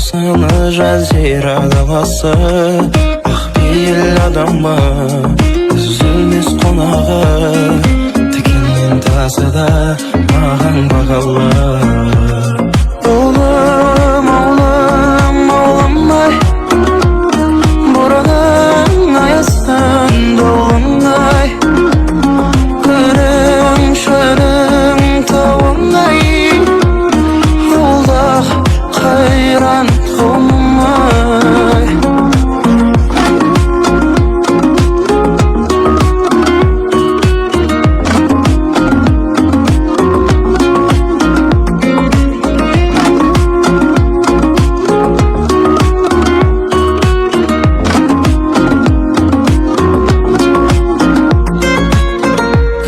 Осыны жазира даласы, ақ пейіл адамы, үзілмес қонағы, тікеннен тасыда маған бағалы. Олым, олым, олым-ай, бұрының аясын долың-ай, күрің, шырың, тауың-ай, олдақ қайран қауым-ай.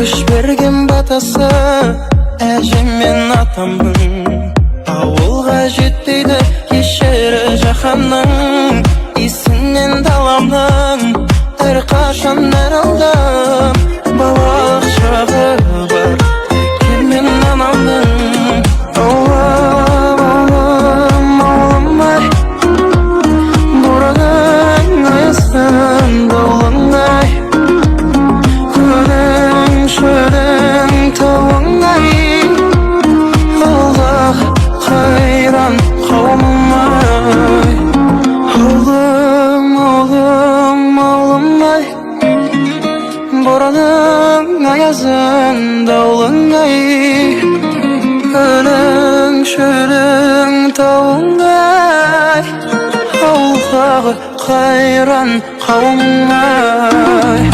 Күш берген батасы әжем мен атамның, ауылға жетпейді кешері жаһанның, исінен даламның әрқашан әр алдым. Балалық шағы бар келмен анамның. Олым, олым, олым-ай, бұрының аясын долың-ай, күрің, шырың, тауың-ай, олдақ қайран қауым-ай. Олым, олым, олым-ай, бұрының аясын долың-ай, күрің, шырың, тауың-ай, олдақ қайран қауым-ай.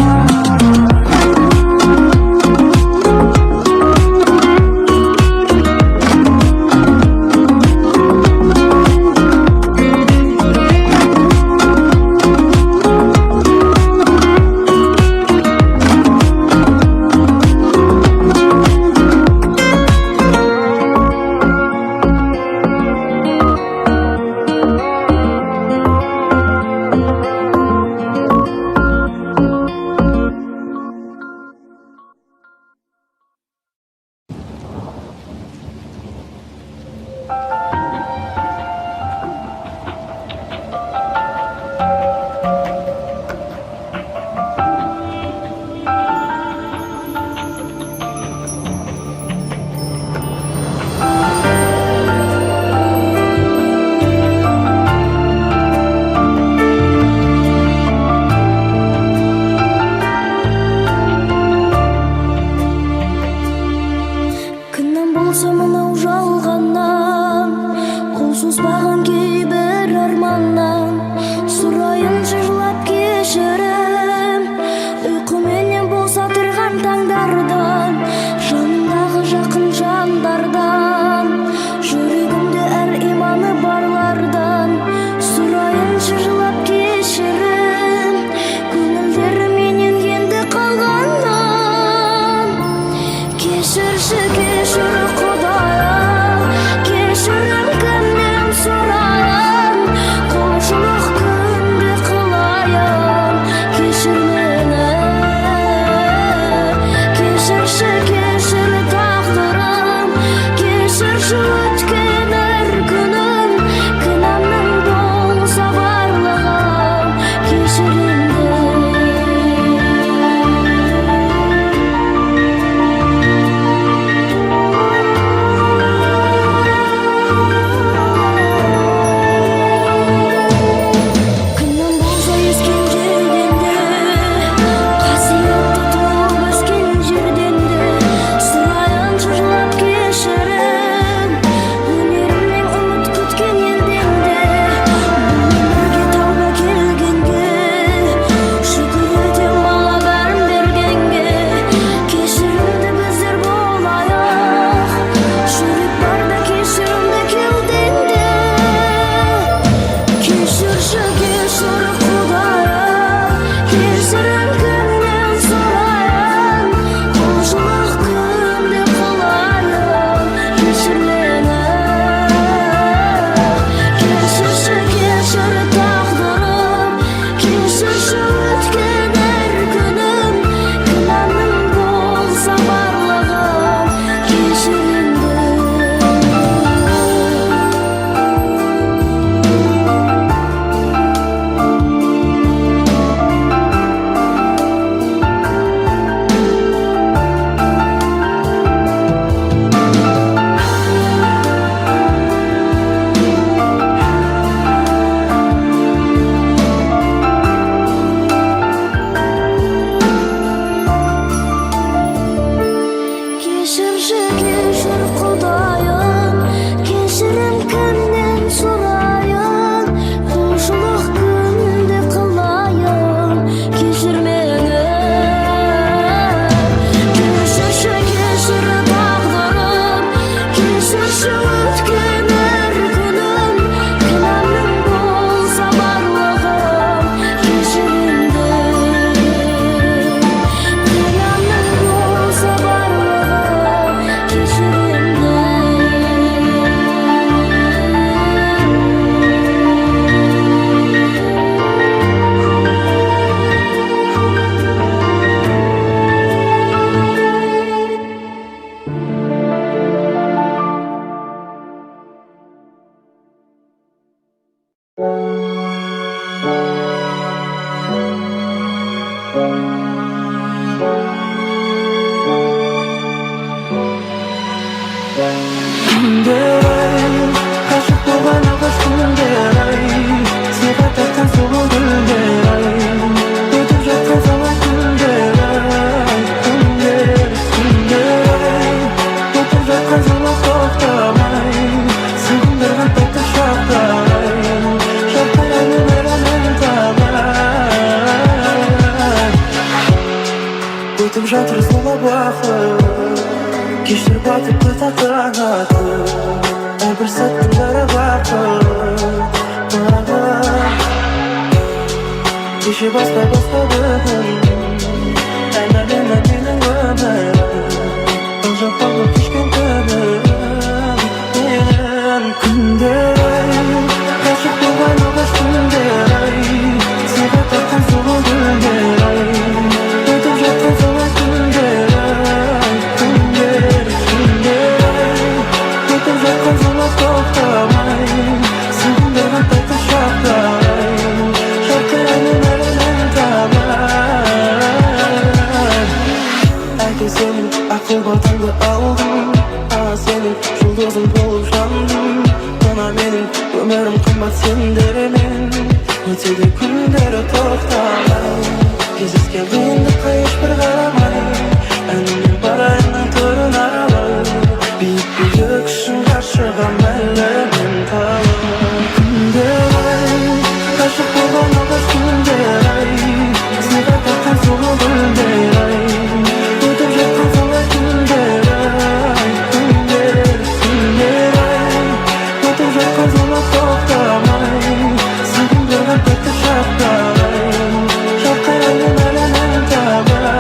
taң atып, әрбір сәттің бәрі бақыт. Кеше бастай бастады күн, ән-әдемі менің өмірім. Ол жаққа кешкен түнім, менің күндер ай, ғашық болған алғаш күндер ай, сыйға тартқан сұлу гүлдер ай, өтіп жатқан солай күндер ай, күндер ай, өтіп жатқан солай тоқтамай, сағындырған тәтті шақтар, жарқын әнім әлемнің табар. Әке сенің ақыл батаңды алдым, сенің жұлдызың болып жандым. Мына менің өмірім қымбат сендермен, өтсе де күндері тоқтамай, кездескен қиындыққа ешбір қарамай, әніммен барайының түрін аралай, биік шыңға шығам әлі мен талай. Күндер ай, ғашық болған алғаш күндер ай, сыйға тартқан сұлу гүлдер ай, өтіп жатқан солай күндер ай, күндер ай, өтіп жатқан солай тоқтамай, сағындырған тәтті шақтар, жарқыраған әлемнің табар.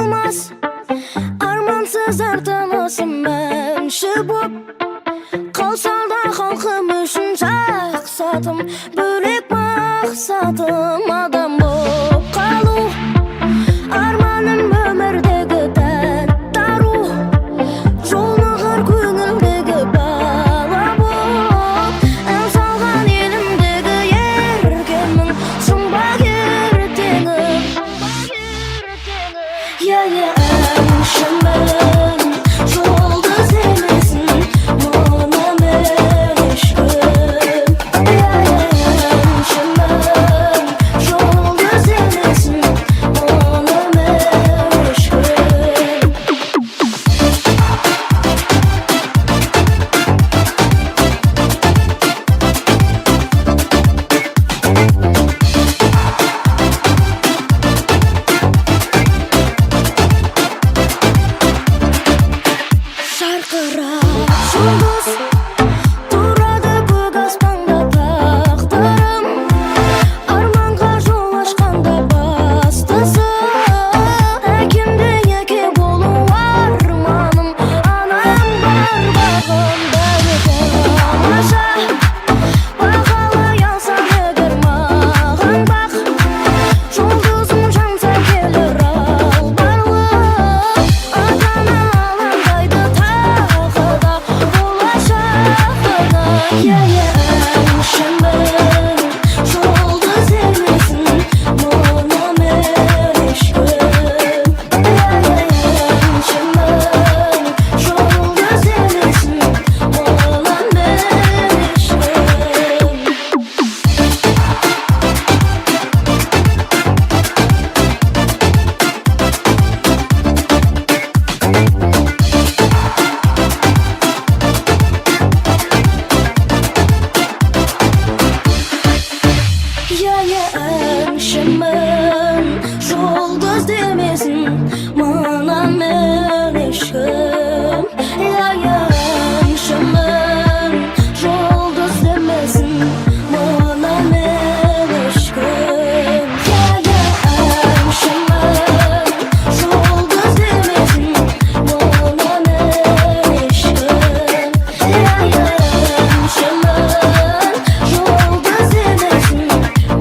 olmaz. Armansız artanasın ben şıbop. Kalsalda halkım üçün çaksatım. Bölük maksadım adam bop kalu. Armanım ömürdeki daru. Жолығар көңілдегі бала боп. Ән салған елімдегі еркемнің жұмбақ ертеңі. Әншімін, жұлдыз емесін, мұны мен ешкім. Әншімін, жұлдыз емесін, мұны мен ешкім. Жарқырап жұлдыз тұрады көк аспанда тағдырым. Арманға жол ашқанда бастысы. Әкемде әке болу арманым. Анам бар бағым бәрі тамаша. Бағалай алсам егер маған бақ. Жұлдызым жанса келер албарлық. Ата-ана алаңдайды тағы да болашағына. Әншімін, жұлдыз емесін, мұны мен ешкім. Әншімін, жұлдыз емесін, мұны мен ешкім. Әншімін, жұлдыз демесін, мына мен ешкім. Әншімін, жұлдыз демесін, мына мен ешкім. Әншімін, жұлдыз демесін, мына мен ешкім. Әншімін, жұлдыз демесін,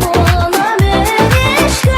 мұны мен ешкім.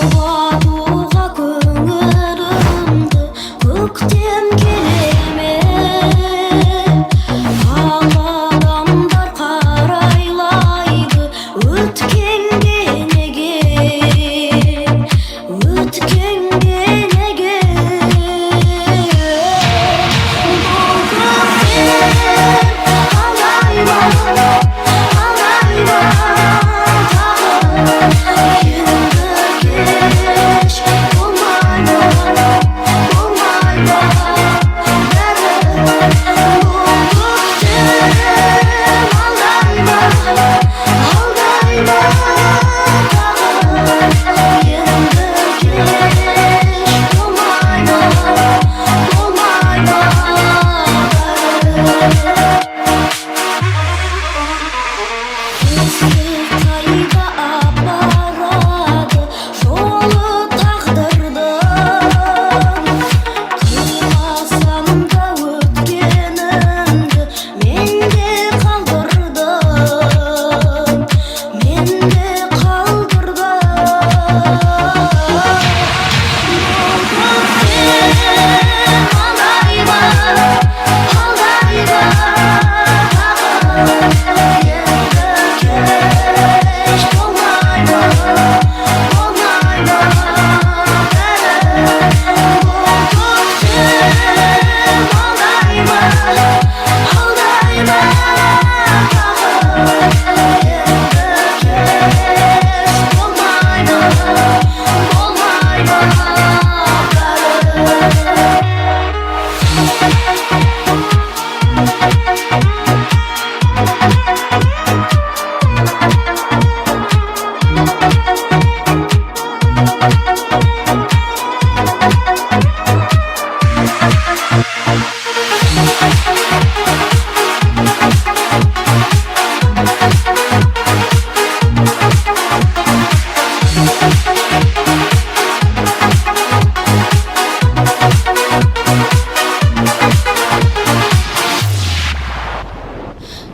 Жұбатуға көңілімді көктем келеме, ал адамдар қарайлайды өткенге неге, өткенге неге. Бұл көктем қалай бар, қалай бар тағы енді кеш болмай ма, болмай ма бәрі. Бұл көктем алдай ма, алдай ма тағы енді кеш болмай ма, болмай ма бәрі. Бізді қайда апарады жолы тағдырдың, қимасам да өткенімді мен де қалдырдым, мен де қалдырдым. Бұл көктем алдай ма, алдай ма тағы енді кеш болмай ма, болмай ма бәрі. Бұл көктем алдай ма, алдай ма тағы енді кеш болмай ма, болмай ма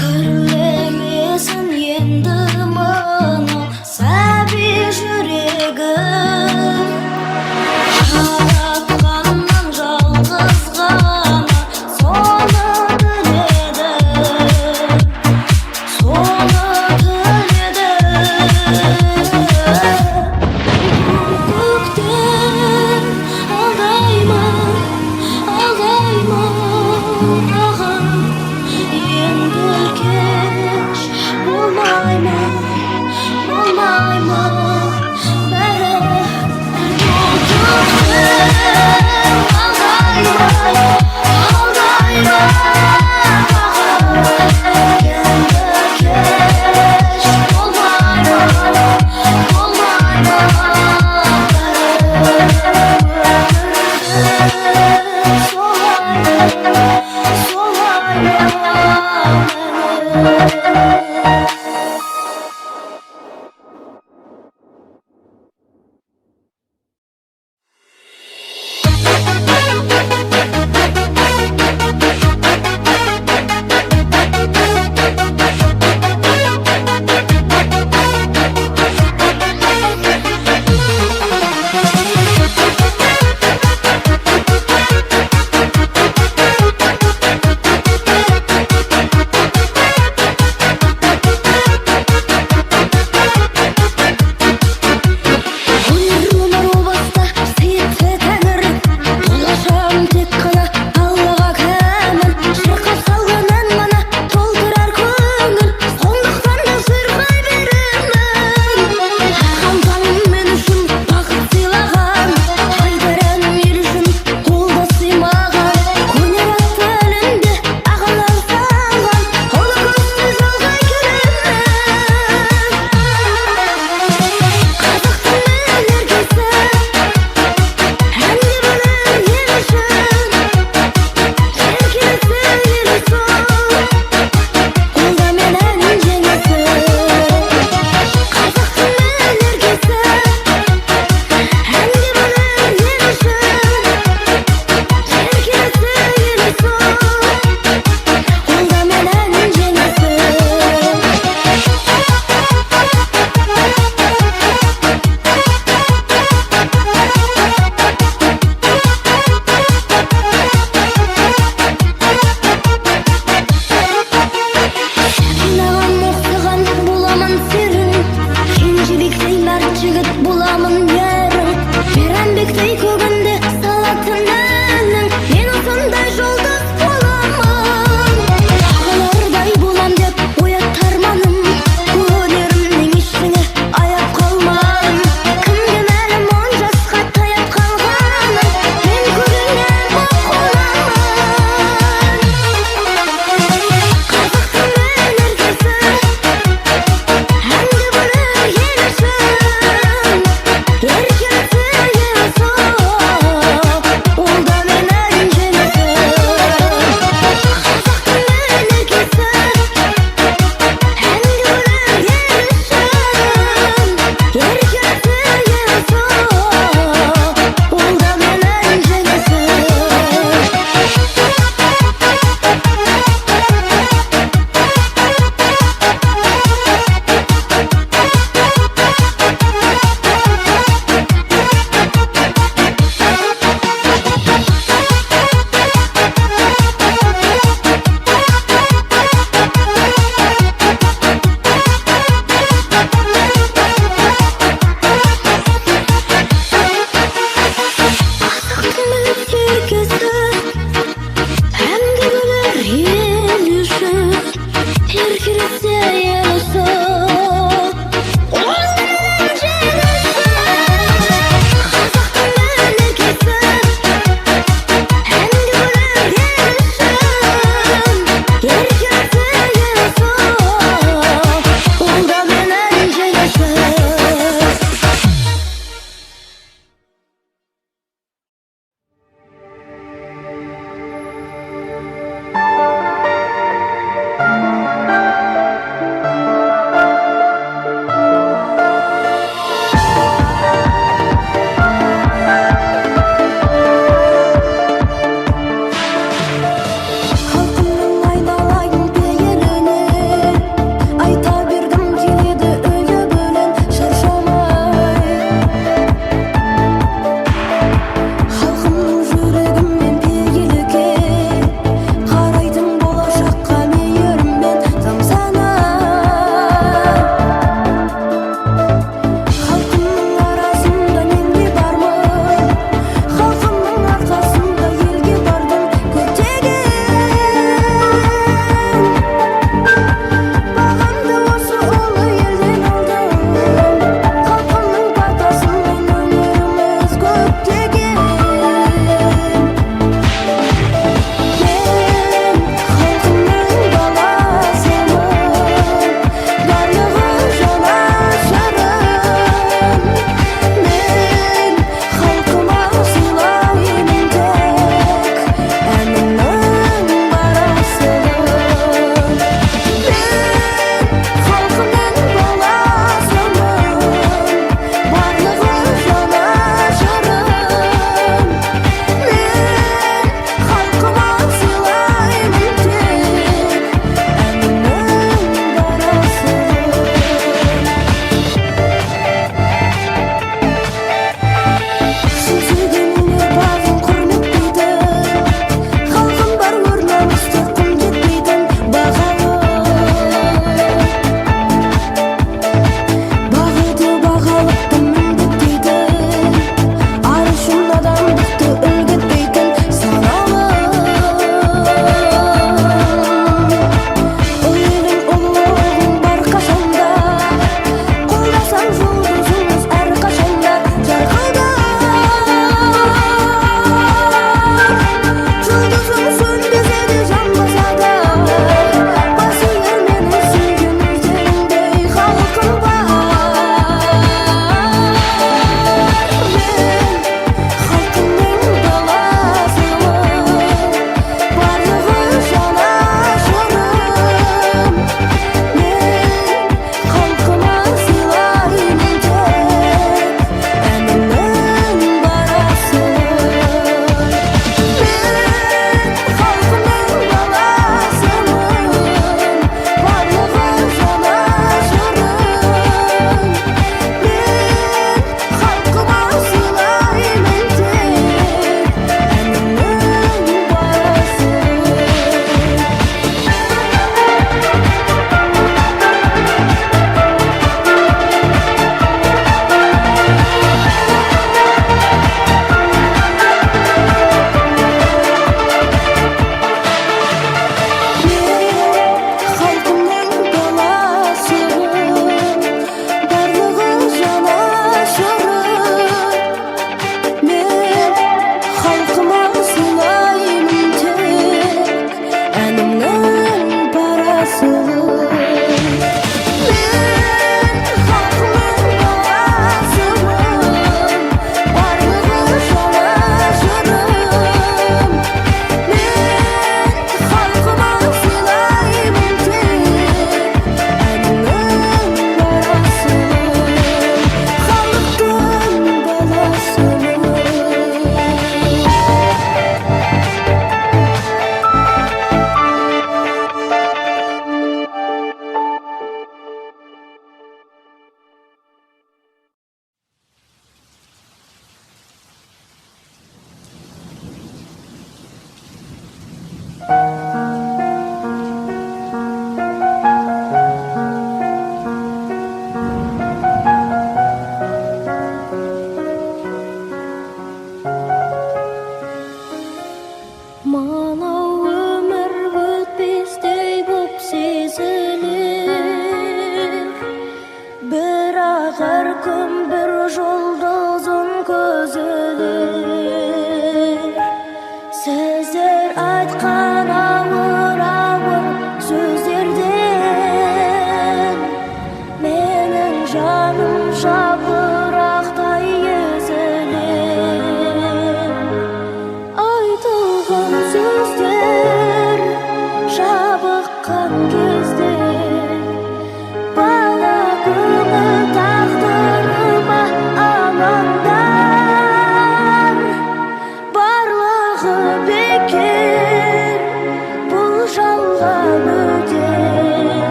кірлемесін енді мына сәби жүрегім.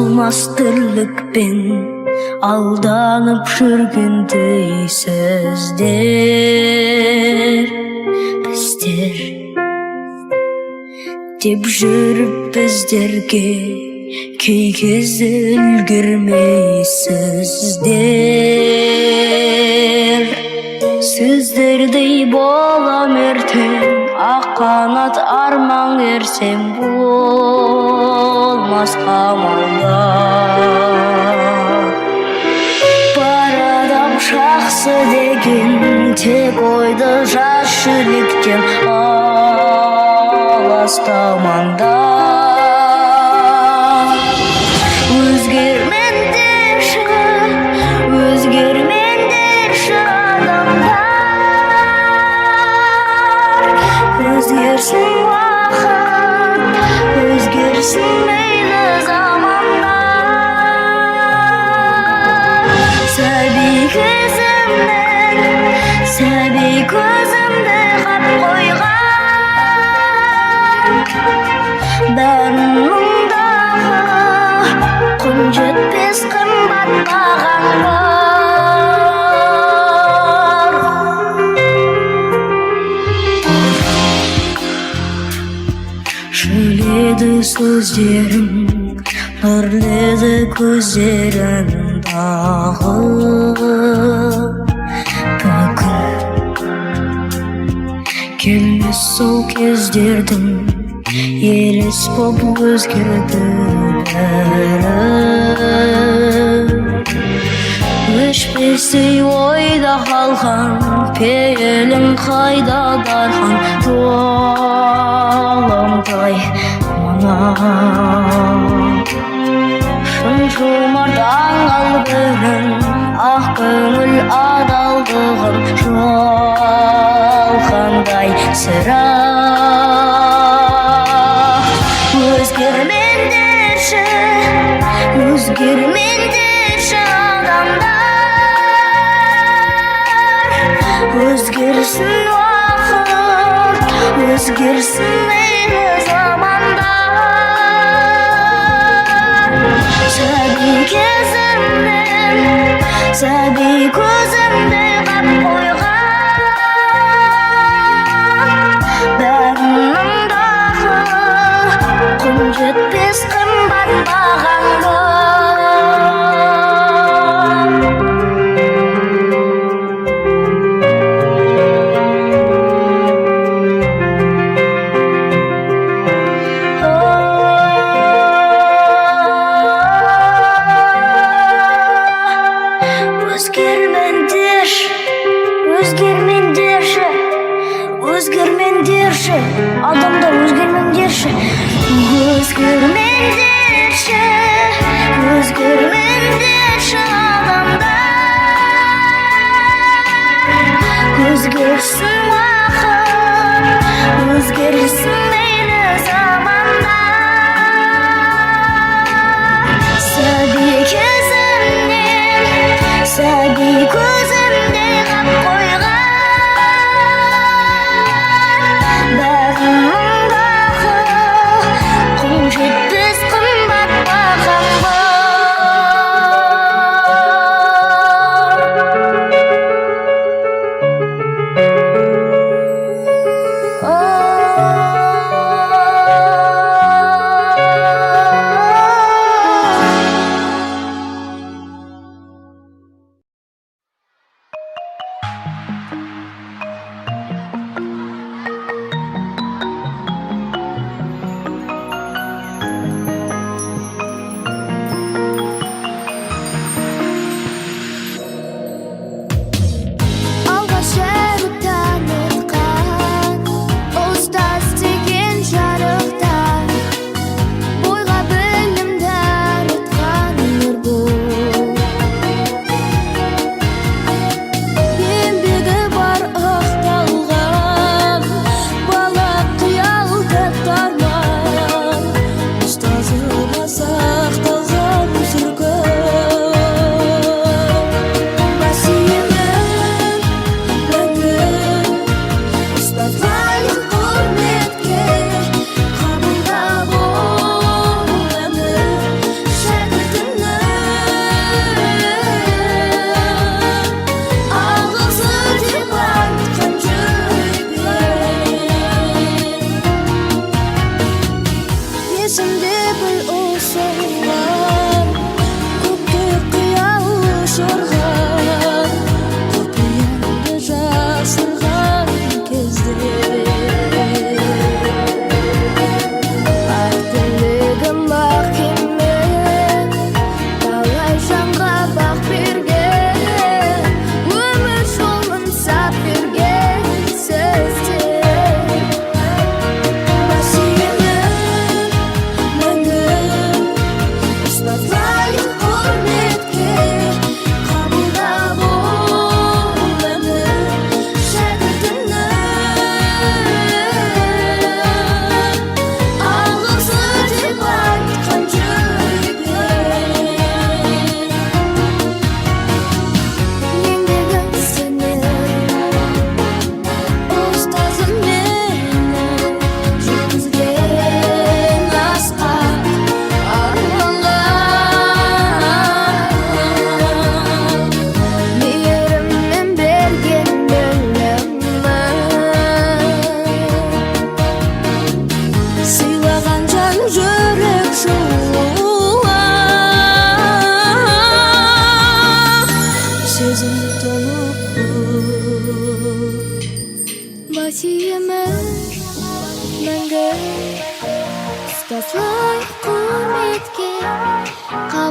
Solmaz tırlıkpен aldanıp жүргендейсіздер біздер деп жүріп біздерге кей кезде үлгермейсіздер. Сіздердей болам ертең, ақ қанат арман ерсем болмас қамалда. Бар адам жақсы деген тек ойды жас жүректен аластамаңда. Өзгермендерші, өзгермендерші адамдар. Өзгерсін уақыт, өзгерсін мейлі замандар. Сәби көзімді қап қойған, бәрініңдағы құн жетпес қымбат маған бар. Шөледі сөздерің, нұрледі көздерің дағы. Келмес сол кездердің елес боп өзгерді бәрі. Өшпестей ойда қалған пейілің қайда дархан жолымдай мына. Шын жомарт аңғал бірін, ақ көңіл адалдығын жалғандай сірә. Өзгермендерші, өзгермендерші адамдар. Өзгерсін уақыт, өзгерсін мейлі замандар. Сәби кезімнен, сәби көзімді қап қойған, бәрініңдағы құн жетпес қымбат маған бар. Өзгермендерші, өзгермендерші адамдар, өзгермендерші. Өзгермендерші, өзгермендерші адамдар. Өзгерсін уақыт, өзгерсін мейлі замандар. Сәби кезімнен, сәби көзімде қап қойған, бәрініңдағы құн жетпес қымбат маған бар.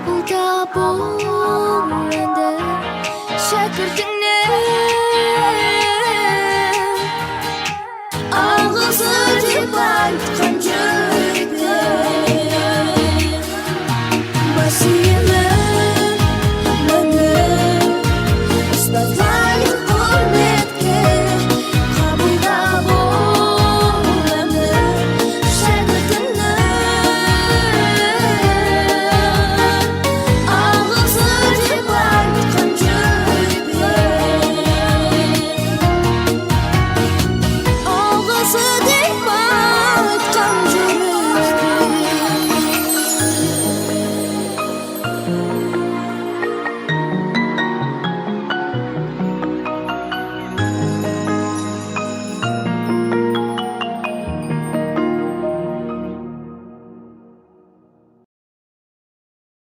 Bul gabung